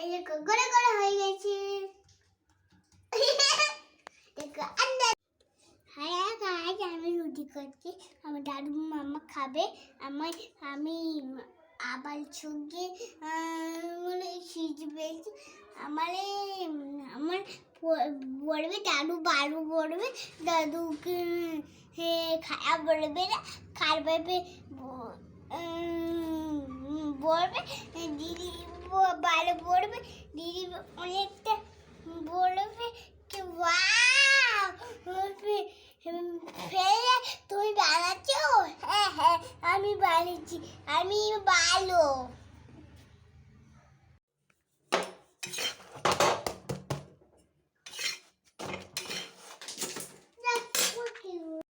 এই দেখো গোড়া গোড়া হয়ে গেছে। দেখো হ্যাঁ গাইস, আমি রুটি করছি। আমার দাদু মামা খাবে। আমি আবার সঙ্গে মানে সিজবে। আমার বলবে দাদু বারু বলবে, দাদুকে খারাপ বলবে না, খারাপ বলবে, দিদি ভালো বলবে, দিদি অনেকটা বলবে কি ওয়াও ফেলে তুমি বানাচ্ছো। হ্যাঁ হ্যাঁ আমি বানিয়েছি, আমি ভালো।